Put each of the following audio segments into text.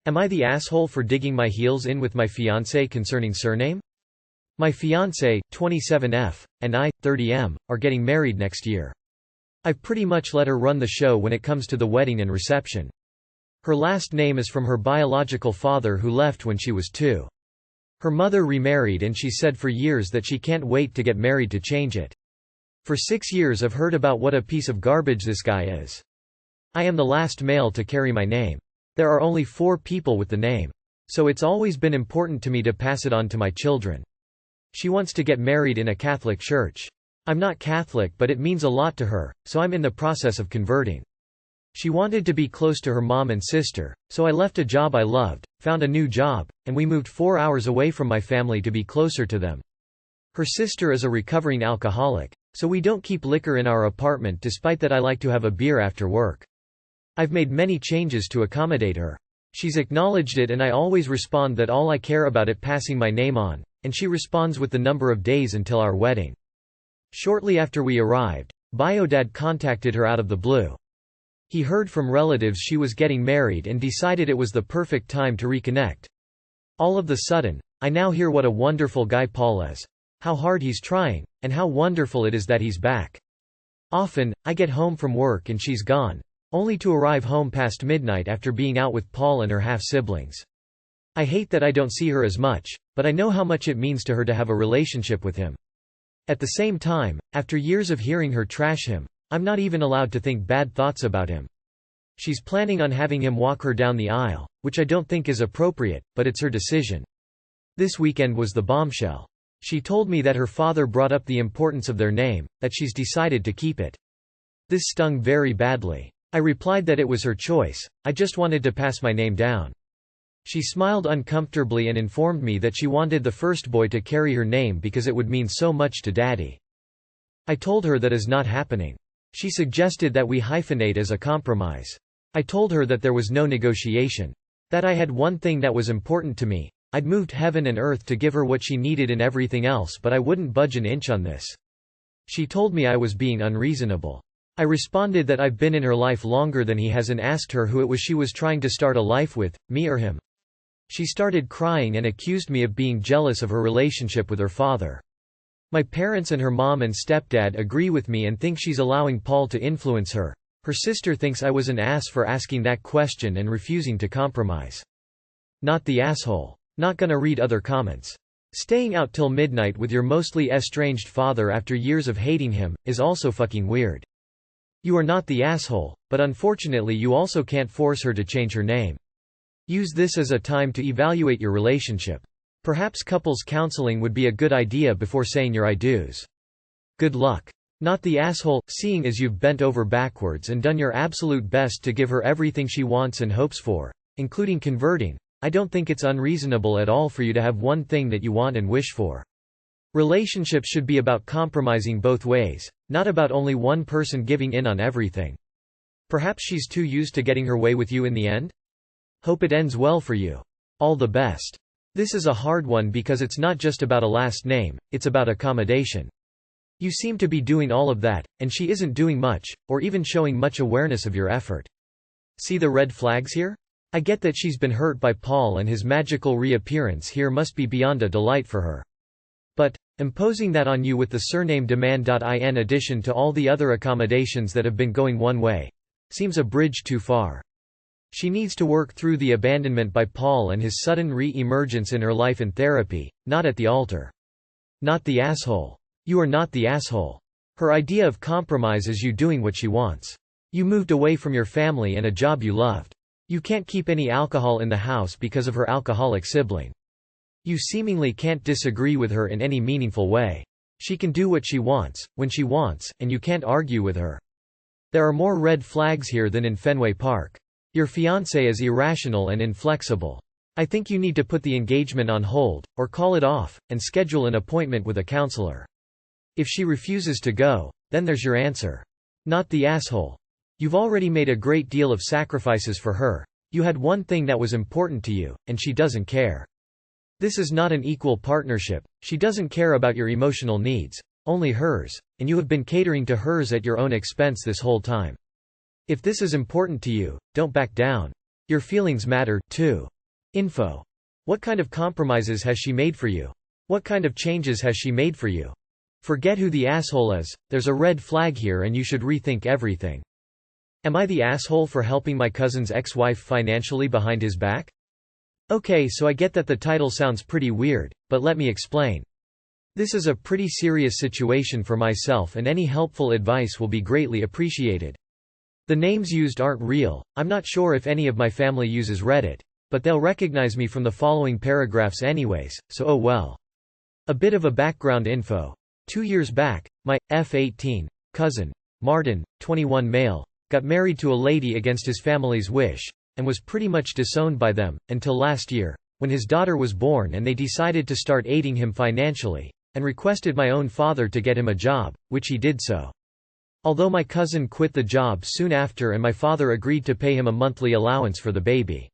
Am I the asshole for digging my heels in with my fiancé concerning surname? My fiancé, 27F, and I, 30M, are getting married next year. I've pretty much let her run the show when it comes to the wedding and reception. Her last name is from her biological father who left when she was 2. Her mother remarried and she said for years that she can't wait to get married to change it. For 6 years I've heard about what a piece of garbage this guy is. I am the last male to carry my name. There are only 4 people with the name. So it's always been important to me to pass it on to my children. She wants to get married in a Catholic church. I'm not Catholic but it means a lot to her, so I'm in the process of converting. She wanted to be close to her mom and sister, so I left a job I loved, found a new job, and we moved 4 hours away from my family to be closer to them. Her sister is a recovering alcoholic, so we don't keep liquor in our apartment despite that I like to have a beer after work. I've made many changes to accommodate her. She's acknowledged it and I always respond that all I care about it passing my name on, and she responds with the number of days until our wedding. Shortly after we arrived, Biodad contacted her out of the blue. He heard from relatives she was getting married and decided it was the perfect time to reconnect. All of the sudden, I now hear what a wonderful guy Paul is, how hard he's trying, and how wonderful it is that he's back. Often, I get home from work and she's gone, only to arrive home past midnight after being out with Paul and her half-siblings. I hate that I don't see her as much, but I know how much it means to her to have a relationship with him. At the same time, after years of hearing her trash him, I'm not even allowed to think bad thoughts about him. She's planning on having him walk her down the aisle, which I don't think is appropriate, but it's her decision. This weekend was the bombshell. She told me that her father brought up the importance of their name, that she's decided to keep it. This stung very badly. I replied that it was her choice, I just wanted to pass my name down. She smiled uncomfortably and informed me that she wanted the first boy to carry her name because it would mean so much to Daddy. I told her that is not happening. She suggested that we hyphenate as a compromise. I told her that there was no negotiation. That I had one thing that was important to me. I'd moved heaven and earth to give her what she needed in everything else, but I wouldn't budge an inch on this. She told me I was being unreasonable. I responded that I've been in her life longer than he has and asked her who it was she was trying to start a life with, me or him. She started crying and accused me of being jealous of her relationship with her father. My parents and her mom and stepdad agree with me and think she's allowing Paul to influence her. Her sister thinks I was an ass for asking that question and refusing to compromise. Not the asshole. Not gonna read other comments. Staying out till midnight with your mostly estranged father after years of hating him, is also fucking weird. You are not the asshole, but unfortunately you also can't force her to change her name. Use this as a time to evaluate your relationship. Perhaps couples counseling would be a good idea before saying your I do's. Good luck. Not the asshole. Seeing as you've bent over backwards and done your absolute best to give her everything she wants and hopes for, including converting, I don't think it's unreasonable at all for you to have one thing that you want and wish for. Relationships should be about compromising both ways, not about only one person giving in on everything. Perhaps she's too used to getting her way with you in the end? Hope it ends well for you. All the best. This is a hard one because it's not just about a last name, it's about accommodation. You seem to be doing all of that, and she isn't doing much, or even showing much awareness of your effort. See the red flags here? I get that she's been hurt by Paul and his magical reappearance here must be beyond a delight for her. But, imposing that on you with the surname demand in addition to all the other accommodations that have been going one way, seems a bridge too far. She needs to work through the abandonment by Paul and his sudden re-emergence in her life in therapy, not at the altar. Not the asshole. You are not the asshole. Her idea of compromise is you doing what she wants. You moved away from your family and a job you loved. You can't keep any alcohol in the house because of her alcoholic sibling. You seemingly can't disagree with her in any meaningful way. She can do what she wants, when she wants, and you can't argue with her. There are more red flags here than in Fenway Park. Your fiancé is irrational and inflexible. I think you need to put the engagement on hold, or call it off, and schedule an appointment with a counselor. If she refuses to go, then there's your answer. Not the asshole. You've already made a great deal of sacrifices for her. You had one thing that was important to you, and she doesn't care. This is not an equal partnership. She doesn't care about your emotional needs, only hers, and you have been catering to hers at your own expense this whole time. If this is important to you, don't back down. Your feelings matter, too. Info. What kind of compromises has she made for you? What kind of changes has she made for you? Forget who the asshole is, there's a red flag here and you should rethink everything. Am I the asshole for helping my cousin's ex-wife financially behind his back? Okay, so I get that the title sounds pretty weird, but let me explain. This is a pretty serious situation for myself and any helpful advice will be greatly appreciated. The names used aren't real, I'm not sure if any of my family uses Reddit, but they'll recognize me from the following paragraphs anyways, so oh well. A bit of a background info. 2 years back, my F18 cousin, Martin, 21 male, got married to a lady against his family's wish, and was pretty much disowned by them, until last year, when his daughter was born and they decided to start aiding him financially, and requested my own father to get him a job, which he did so. Although my cousin quit the job soon after and my father agreed to pay him a monthly allowance for the baby.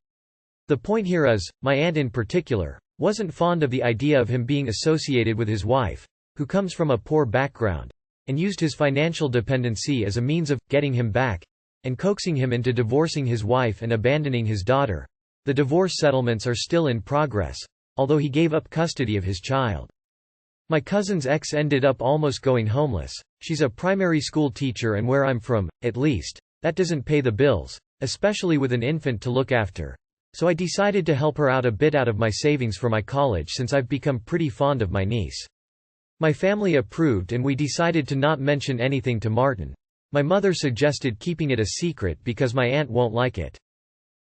The point here is, my aunt in particular, wasn't fond of the idea of him being associated with his wife, who comes from a poor background, and used his financial dependency as a means of getting him back, and coaxing him into divorcing his wife and abandoning his daughter. The divorce settlements are still in progress, although he gave up custody of his child. My cousin's ex ended up almost going homeless. She's a primary school teacher and where I'm from, at least, that doesn't pay the bills, especially with an infant to look after. So I decided to help her out a bit out of my savings for my college since I've become pretty fond of my niece. My family approved and we decided to not mention anything to Martin. My mother suggested keeping it a secret because my aunt won't like it.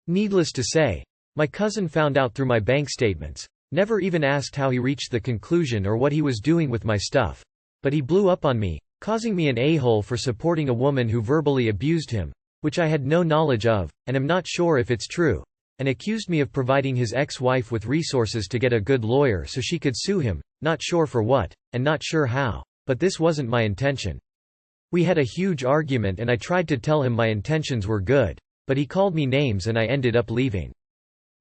Needless to say, my cousin found out through my bank statements, never even asked how he reached the conclusion or what he was doing with my stuff. But he blew up on me, causing me an a-hole for supporting a woman who verbally abused him, which I had no knowledge of, and am not sure if it's true, and accused me of providing his ex-wife with resources to get a good lawyer so she could sue him, not sure for what, and not sure how, but this wasn't my intention. We had a huge argument and I tried to tell him my intentions were good, but he called me names and I ended up leaving.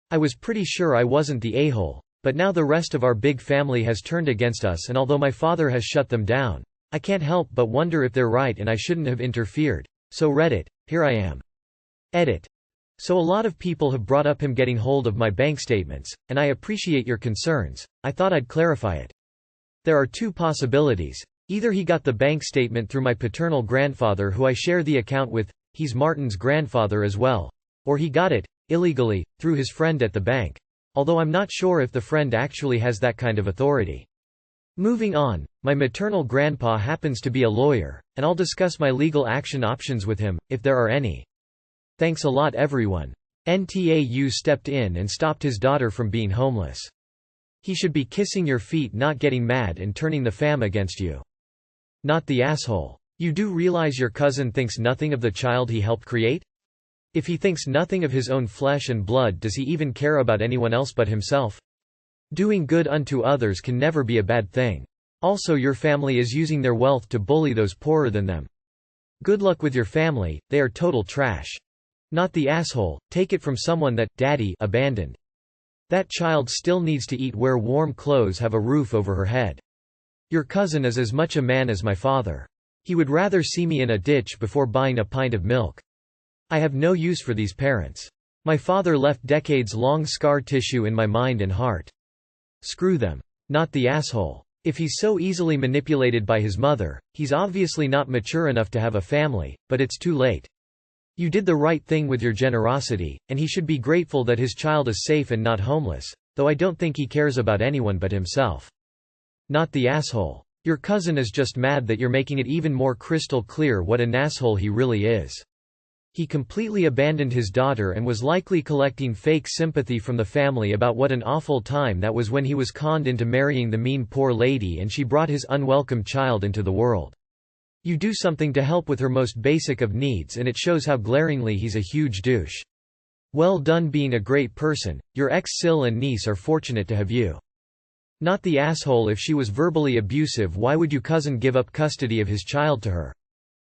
I was pretty sure I wasn't the a-hole, but now the rest of our big family has turned against us and although my father has shut them down, I can't help but wonder if they're right and I shouldn't have interfered. So Reddit, here I am. Edit. So a lot of people have brought up him getting hold of my bank statements, and I appreciate your concerns. I thought I'd clarify it. There are two possibilities. Either he got the bank statement through my paternal grandfather who I share the account with, he's Martin's grandfather as well, or he got it, illegally, through his friend at the bank. Although I'm not sure if the friend actually has that kind of authority. Moving on, my maternal grandpa happens to be a lawyer, and I'll discuss my legal action options with him, if there are any. Thanks a lot everyone. NTAU stepped in and stopped his daughter from being homeless. He should be kissing your feet, not getting mad and turning the fam against you. Not the asshole. You do realize your cousin thinks nothing of the child he helped create? If he thinks nothing of his own flesh and blood, does he even care about anyone else but himself? Doing good unto others can never be a bad thing. Also, your family is using their wealth to bully those poorer than them. Good luck with your family, they are total trash. Not the asshole, take it from someone that, daddy, abandoned. That child still needs to eat, wear warm clothes, have a roof over her head. Your cousin is as much a man as my father. He would rather see me in a ditch before buying a pint of milk. I have no use for these parents. My father left decades-long scar tissue in my mind and heart. Screw them. Not the asshole. If he's so easily manipulated by his mother, he's obviously not mature enough to have a family, but it's too late. You did the right thing with your generosity, and he should be grateful that his child is safe and not homeless, though I don't think he cares about anyone but himself. Not the asshole. Your cousin is just mad that you're making it even more crystal clear what an asshole he really is. He completely abandoned his daughter and was likely collecting fake sympathy from the family about what an awful time that was when he was conned into marrying the mean poor lady and she brought his unwelcome child into the world. You do something to help with her most basic of needs and it shows how glaringly he's a huge douche. Well done being a great person, your ex-Sil and niece are fortunate to have you. Not the asshole. If she was verbally abusive, why would your cousin give up custody of his child to her?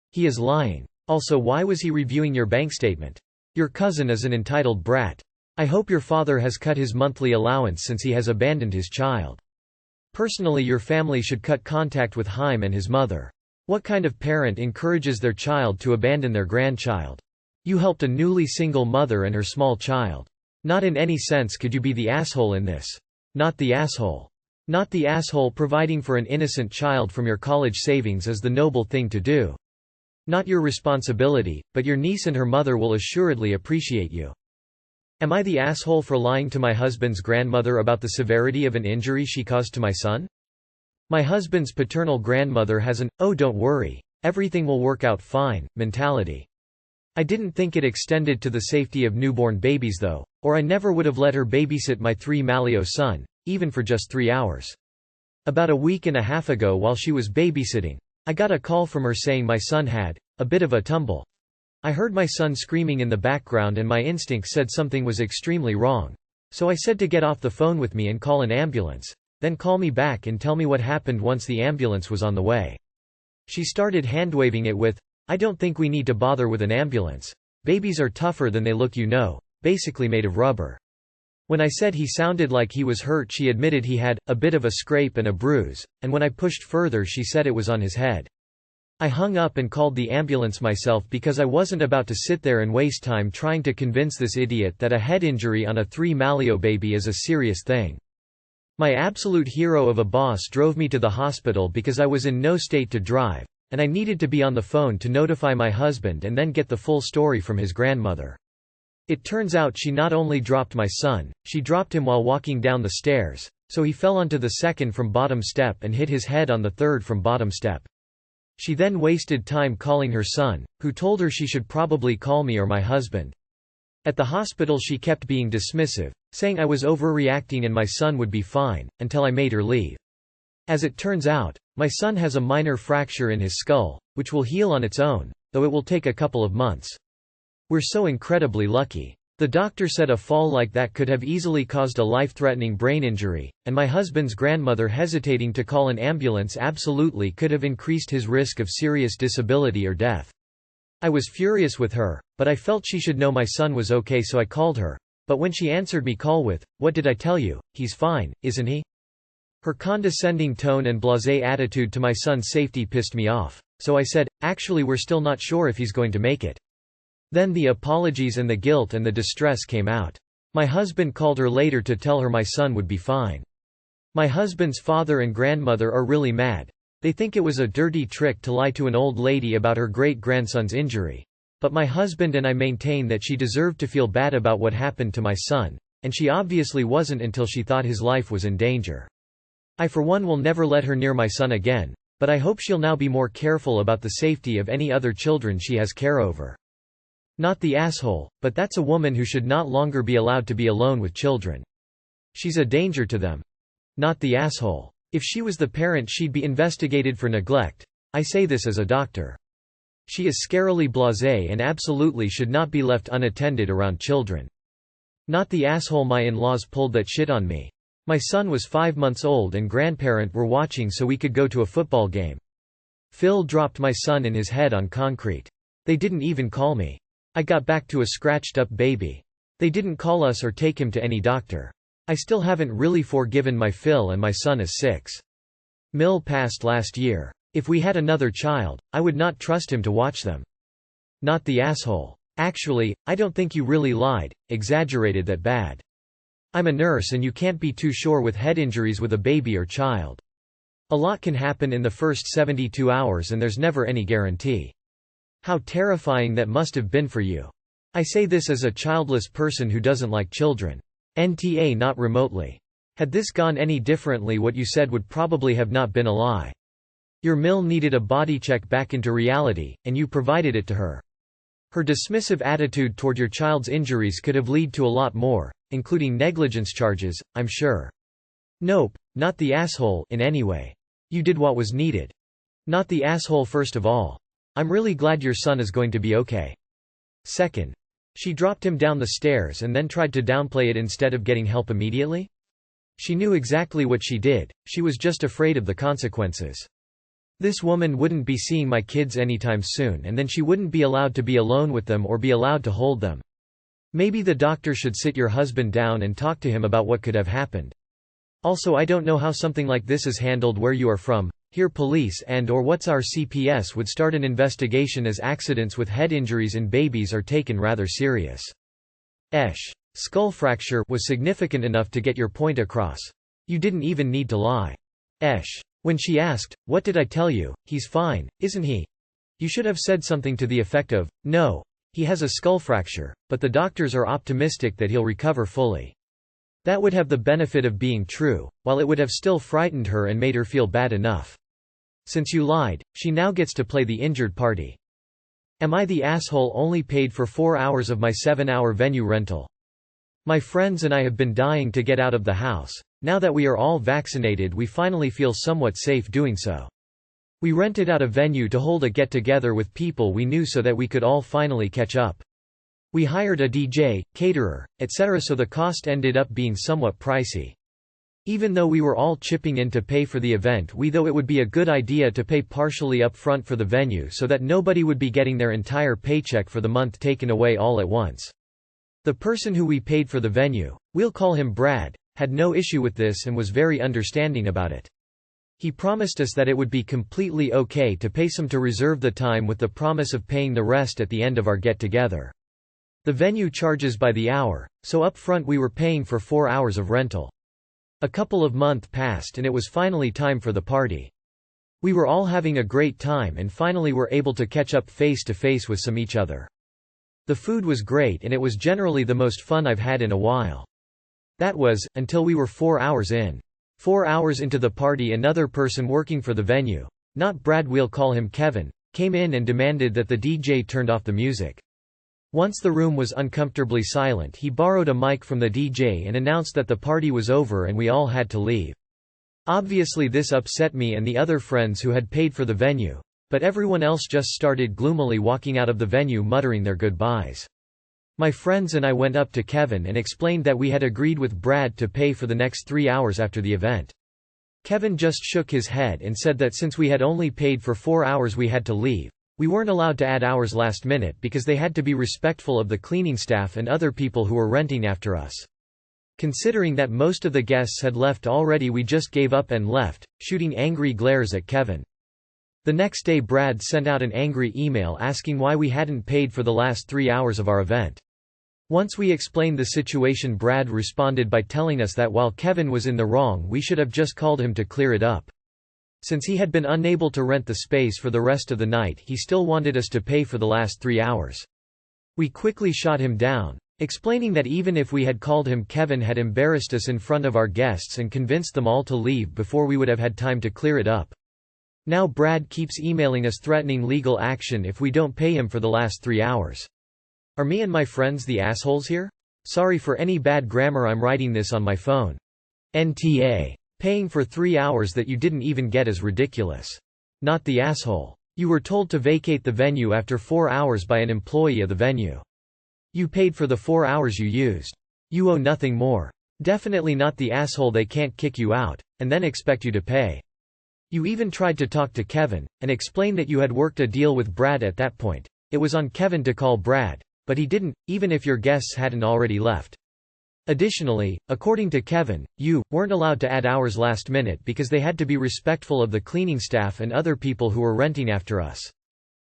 He is lying. Also, why was he reviewing your bank statement? Your cousin is an entitled brat. I hope your father has cut his monthly allowance since he has abandoned his child. Personally, your family should cut contact with Haim and his mother. What kind of parent encourages their child to abandon their grandchild? You helped a newly single mother and her small child. Not in any sense could you be the asshole in this. Not the asshole. Not the asshole providing for an innocent child from your college savings is the noble thing to do. Not your responsibility, but your niece and her mother will assuredly appreciate you. Am I the asshole for lying to my husband's grandmother about the severity of an injury she caused to my son? My husband's paternal grandmother has an, "oh don't worry, everything will work out fine" mentality. I didn't think it extended to the safety of newborn babies though, or I never would have let her babysit my 3-malio son, even for just 3 hours. About a week and a half ago while she was babysitting, I got a call from her saying my son had a bit of a tumble. I heard my son screaming in the background and my instinct said something was extremely wrong. So I said to get off the phone with me and call an ambulance, then call me back and tell me what happened once the ambulance was on the way. She started hand-waving it with, "I don't think we need to bother with an ambulance. Babies are tougher than they look, you know, basically made of rubber." When I said he sounded like he was hurt, she admitted he had a bit of a scrape and a bruise, and when I pushed further she said it was on his head. I hung up and called the ambulance myself because I wasn't about to sit there and waste time trying to convince this idiot that a head injury on a 3-malio baby is a serious thing. My absolute hero of a boss drove me to the hospital because I was in no state to drive, and I needed to be on the phone to notify my husband and then get the full story from his grandmother. It turns out she not only dropped my son, she dropped him while walking down the stairs, so he fell onto the second from bottom step and hit his head on the third from bottom step. She then wasted time calling her son, who told her she should probably call me or my husband. At the hospital she kept being dismissive, saying I was overreacting and my son would be fine, until I made her leave. As it turns out, my son has a minor fracture in his skull, which will heal on its own, though it will take a couple of months. We're so incredibly lucky. The doctor said a fall like that could have easily caused a life-threatening brain injury, and my husband's grandmother hesitating to call an ambulance absolutely could have increased his risk of serious disability or death. I was furious with her, but I felt she should know my son was okay, so I called her. But when she answered me call with, "What did I tell you? He's fine, isn't he?" Her condescending tone and blasé attitude to my son's safety pissed me off, so I said, "Actually we're still not sure if he's going to make it." Then the apologies and the guilt and the distress came out. My husband called her later to tell her my son would be fine. My husband's father and grandmother are really mad. They think it was a dirty trick to lie to an old lady about her great-grandson's injury. But my husband and I maintain that she deserved to feel bad about what happened to my son, and she obviously wasn't until she thought his life was in danger. I for one will never let her near my son again, but I hope she'll now be more careful about the safety of any other children she has care over. Not the asshole, but that's a woman who should not longer be allowed to be alone with children. She's a danger to them. Not the asshole. If she was the parent she'd be investigated for neglect. I say this as a doctor. She is scarily blasé and absolutely should not be left unattended around children. Not the asshole. My in-laws pulled that shit on me. My son was 5 months old and grandparent were watching so we could go to a football game. Phil dropped my son in his head on concrete. They didn't even call me. I got back to a scratched up baby. They didn't call us or take him to any doctor. I still haven't really forgiven my Phil and my son is 6. Mill passed last year. If we had another child, I would not trust him to watch them. Not the asshole. Actually, I don't think you really lied, exaggerated that bad. I'm a nurse and you can't be too sure with head injuries with a baby or child. A lot can happen in the first 72 hours and there's never any guarantee. How terrifying that must have been for you. I say this as a childless person who doesn't like children. NTA not remotely. Had this gone any differently, what you said would probably have not been a lie. Your Mill needed a body check back into reality, and you provided it to her. Her dismissive attitude toward your child's injuries could have led to a lot more, including negligence charges, I'm sure. Nope, not the asshole in any way. You did what was needed. Not the asshole. First of all, I'm really glad your son is going to be okay. Second, she dropped him down the stairs and then tried to downplay it instead of getting help immediately? She knew exactly what she did, she was just afraid of the consequences. This woman wouldn't be seeing my kids anytime soon, and then she wouldn't be allowed to be alone with them or be allowed to hold them. Maybe the doctor should sit your husband down and talk to him about what could have happened. Also, I don't know how something like this is handled where you are from. Here police and/or what's our CPS would start an investigation as accidents with head injuries in babies are taken rather serious. Skull fracture was significant enough to get your point across. You didn't even need to lie. When she asked, "What did I tell you? He's fine, isn't he?" you should have said something to the effect of, "No, he has a skull fracture, but the doctors are optimistic that he'll recover fully." That would have the benefit of being true, while it would have still frightened her and made her feel bad enough. Since you lied, she now gets to play the injured party. Am I the asshole only paid for 4 hours of my 7-hour venue rental? My friends and I have been dying to get out of the house. Now that we are all vaccinated, we finally feel somewhat safe doing so. We rented out a venue to hold a get-together with people we knew so that we could all finally catch up. We hired a DJ, caterer, etc., so the cost ended up being somewhat pricey. Even though we were all chipping in to pay for the event, we thought it would be a good idea to pay partially up front for the venue so that nobody would be getting their entire paycheck for the month taken away all at once. The person who we paid for the venue, we'll call him Brad, had no issue with this and was very understanding about it. He promised us that it would be completely okay to pay some to reserve the time with the promise of paying the rest at the end of our get-together. The venue charges by the hour, so up front we were paying for 4 hours of rental. A couple of months passed and it was finally time for the party. We were all having a great time and finally were able to catch up face to face with each other. The food was great and it was generally the most fun I've had in a while. That was, until we were 4 hours in. 4 hours into the party, another person working for the venue, not Brad, we'll call him Kevin, came in and demanded that the DJ turned off the music. Once the room was uncomfortably silent, he borrowed a mic from the DJ and announced that the party was over and we all had to leave. Obviously this upset me and the other friends who had paid for the venue, but everyone else just started gloomily walking out of the venue muttering their goodbyes. My friends and I went up to Kevin and explained that we had agreed with Brad to pay for the next 3 hours after the event. Kevin just shook his head and said that since we had only paid for 4 hours we had to leave. We weren't allowed to add hours last minute because they had to be respectful of the cleaning staff and other people who were renting after us. Considering that most of the guests had left already, we just gave up and left, shooting angry glares at Kevin. The next day Brad sent out an angry email asking why we hadn't paid for the last 3 hours of our event. Once we explained the situation, Brad responded by telling us that while Kevin was in the wrong, we should have just called him to clear it up. Since he had been unable to rent the space for the rest of the night, he still wanted us to pay for the last 3 hours. We quickly shot him down, explaining that even if we had called him, Kevin had embarrassed us in front of our guests and convinced them all to leave before we would have had time to clear it up. Now Brad keeps emailing us threatening legal action if we don't pay him for the last 3 hours. Are me and my friends the assholes here? Sorry for any bad grammar, I'm writing this on my phone. NTA. Paying for 3 hours that you didn't even get is ridiculous. Not the asshole. You were told to vacate the venue after 4 hours by an employee of the venue. You paid for the 4 hours you used. You owe nothing more. Definitely not the asshole. They can't kick you out, and then expect you to pay. You even tried to talk to Kevin, and explain that you had worked a deal with Brad at that point. It was on Kevin to call Brad. But he didn't, even if your guests hadn't already left. Additionally, according to Kevin, you weren't allowed to add hours last minute because they had to be respectful of the cleaning staff and other people who were renting after us.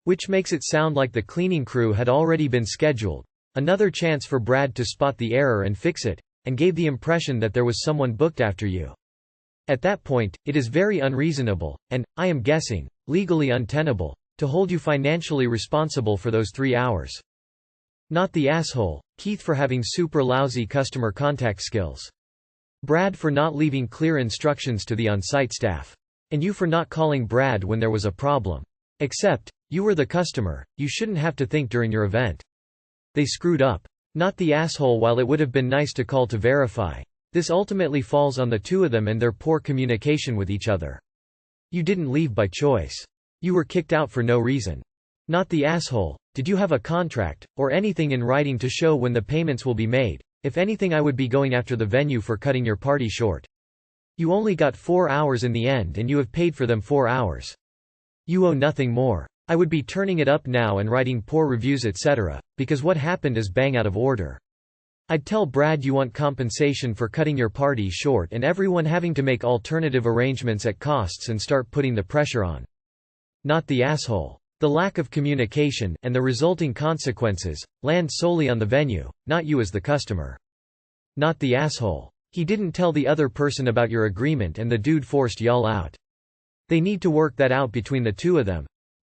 Which makes it sound like the cleaning crew had already been scheduled. Another chance for Brad to spot the error and fix it, and gave the impression that there was someone booked after you. At that point, it is very unreasonable, and, I am guessing, legally untenable, to hold you financially responsible for those 3 hours. Not the asshole, Keith for having super lousy customer contact skills. Brad for not leaving clear instructions to the on-site staff. And you for not calling Brad when there was a problem. Except, you were the customer, you shouldn't have to think during your event. They screwed up. Not the asshole. While it would have been nice to call to verify, this ultimately falls on the two of them and their poor communication with each other. You didn't leave by choice. You were kicked out for no reason. Not the asshole. Did you have a contract, or anything in writing to show when the payments will be made? If anything, I would be going after the venue for cutting your party short. You only got 4 hours in the end and you have paid for them 4 hours. You owe nothing more. I would be turning it up now and writing poor reviews etc., because what happened is bang out of order. I'd tell Brad you want compensation for cutting your party short and everyone having to make alternative arrangements at costs and start putting the pressure on. Not the asshole. The lack of communication, and the resulting consequences, land solely on the venue, not you as the customer. not the asshole. He didn't tell the other person about your agreement and the dude forced y'all out. They need to work that out between the two of them.